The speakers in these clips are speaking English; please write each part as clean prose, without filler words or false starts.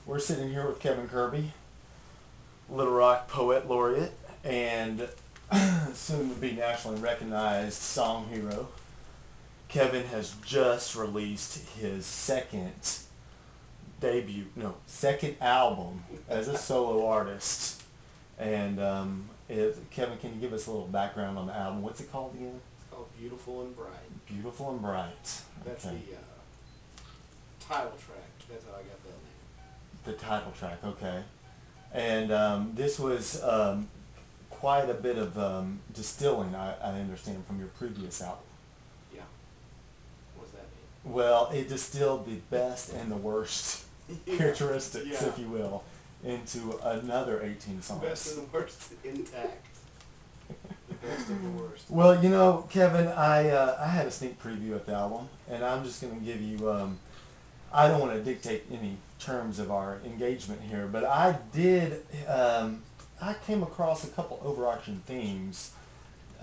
We're sitting here with Kevin Kerby, Little Rock Poet Laureate, and soon to be nationally recognized song hero. Kevin has just released his second album as a solo artist. And Kevin, can you give us a little background on the album? What's it called again? It's called Beautiful and Bright. Beautiful and Bright. That's Okay. the title track. That's how I got that name. The title track, okay. And this was quite a bit of distilling, I understand, from your previous album. Yeah. What does that mean? Well, it distilled the best and the worst characteristics, Yeah. if you will, into another 18 songs. The best and the worst intact. The best and the worst. Well, you know, Kevin, I had a sneak preview of the album, and I'm just going to give you, I don't want to dictate any terms of our engagement here, but I came across a couple overarching themes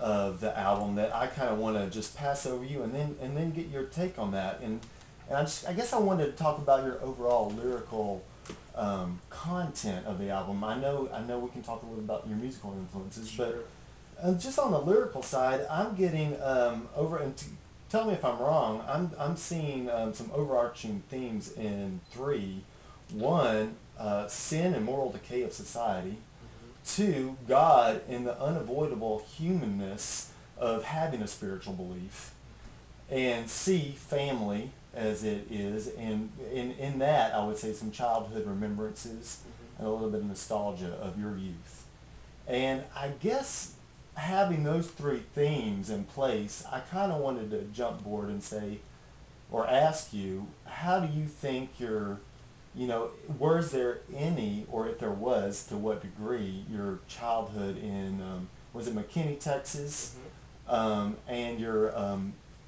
of the album that I kind of want to just pass over you and then get your take on that. And I guess I wanted to talk about your overall lyrical content of the album. I know we can talk a little about your musical influences, Sure. but just on the lyrical side, I'm getting tell me if I'm wrong. I'm seeing some overarching themes in three. One, sin and moral decay of society. Two, God and the unavoidable humanness of having a spiritual belief. And C, family as it is. And in that, I would say some childhood remembrances and a little bit of nostalgia of your youth. And I guess having those three themes in place, I kind of wanted to jump board and say, or ask you, how do you think was there any, or if there was, to what degree, your childhood in, was it McKinney, Texas, and your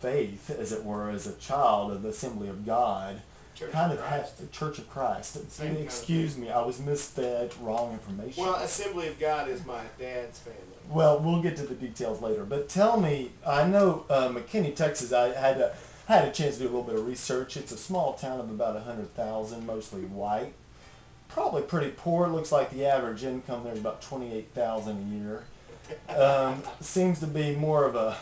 faith, as it were, as a child of the Assembly of God, Church kind of of Christ. has the Church of Christ. Same kind of Excuse thing. me, I was misfed, wrong information. Well, Assembly of God is my dad's family. Well, we'll get to the details later. But tell me, I know McKinney, Texas. I had a chance to do a little bit of research. It's a small town of about 100,000, mostly white. Probably pretty poor. Looks like the average income there is about 28,000 a year. Seems to be more of a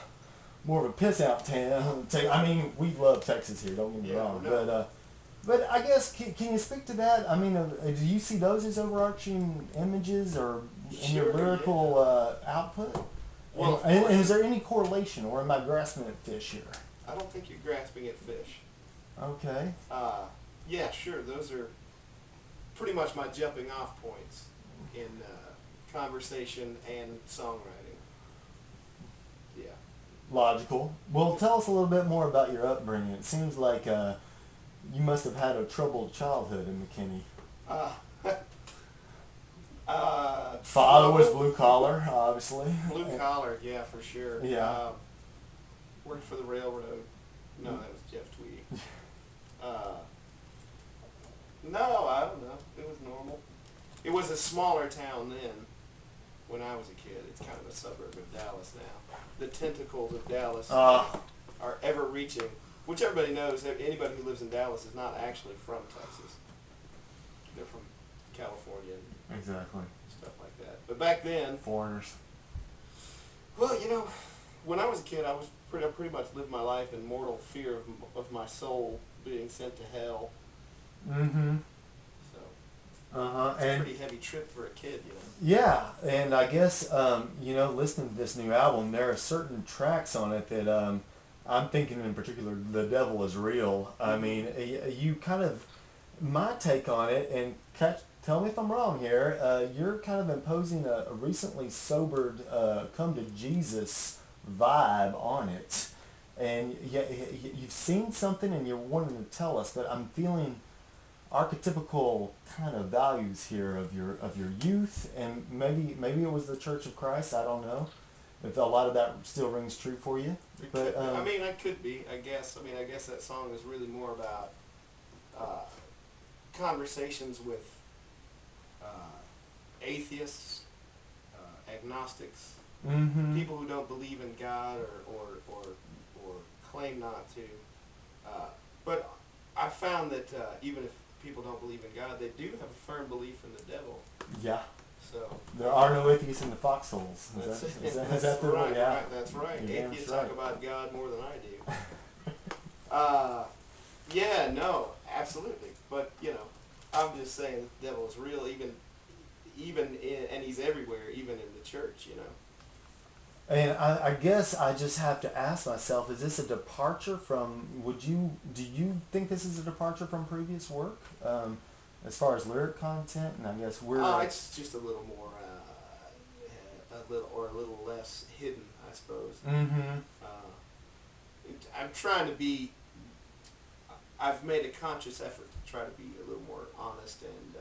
piss out town. I mean, we love Texas here. Don't get me wrong, no. but I guess can you speak to that? I mean, do you see those as overarching images or in your Sure, lyrical output? Well, of and course. is there any correlation, or am I grasping at fish here? I don't think you're grasping at fish. Okay. Yeah, sure. Those are pretty much my jumping off points in conversation and songwriting. Yeah. Logical. Well, tell us a little bit more about your upbringing. It seems like you must have had a troubled childhood in McKinney. Father was blue collar, obviously. Blue collar, yeah, for sure. Yeah. Worked for the railroad. No, that was Jeff Tweedy. No, I don't know. It was normal. It was a smaller town then when I was a kid. It's kind of a suburb of Dallas now. The tentacles of Dallas are ever reaching, which everybody knows. Anybody who lives in Dallas is not actually from Texas. They're from California and Exactly. stuff like that. But back then, Foreigners. well, when I was a kid, I pretty much lived my life in mortal fear of my soul being sent to hell. Mm-hmm. So it's a pretty heavy trip for a kid, Yeah, and I guess listening to this new album, there are certain tracks on it that I'm thinking in particular, "The Devil Is Real." I mean, you kind of, my take on it, and tell me if I'm wrong here. You're kind of imposing a recently sobered, come to Jesus vibe on it, and you've seen something and you're wanting to tell us, but I'm feeling archetypical kind of values here of your youth, and maybe it was the Church of Christ. I don't know if a lot of that still rings true for you. But it could be. I guess that song is really more about conversations with atheists, agnostics, people who don't believe in God or claim not to. But I found that even if people don't believe in God, they do have a firm belief in the devil. Yeah. So there are no atheists in the foxholes. That's right. Yeah. Right, that's right. Atheists talk about God more than I do. Yeah, no, absolutely. But I'm just saying the devil is real, and he's everywhere, even in the church. And I guess I just have to ask myself: is this a departure from? Do you think this is a departure from previous work, as far as lyric content? And I guess it's just a little more, a little less hidden, I suppose. Mm-hmm. I'm trying to be. I've made a conscious effort to try to be a little more honest and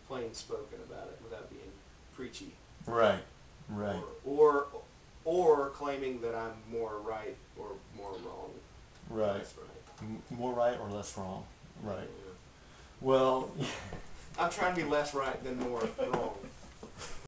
plain spoken about it without being preachy. Right. Right. Or claiming that I'm more right or more wrong. Right. That's right. More right or less wrong. Right. Yeah. Well. I'm trying to be less right than more wrong.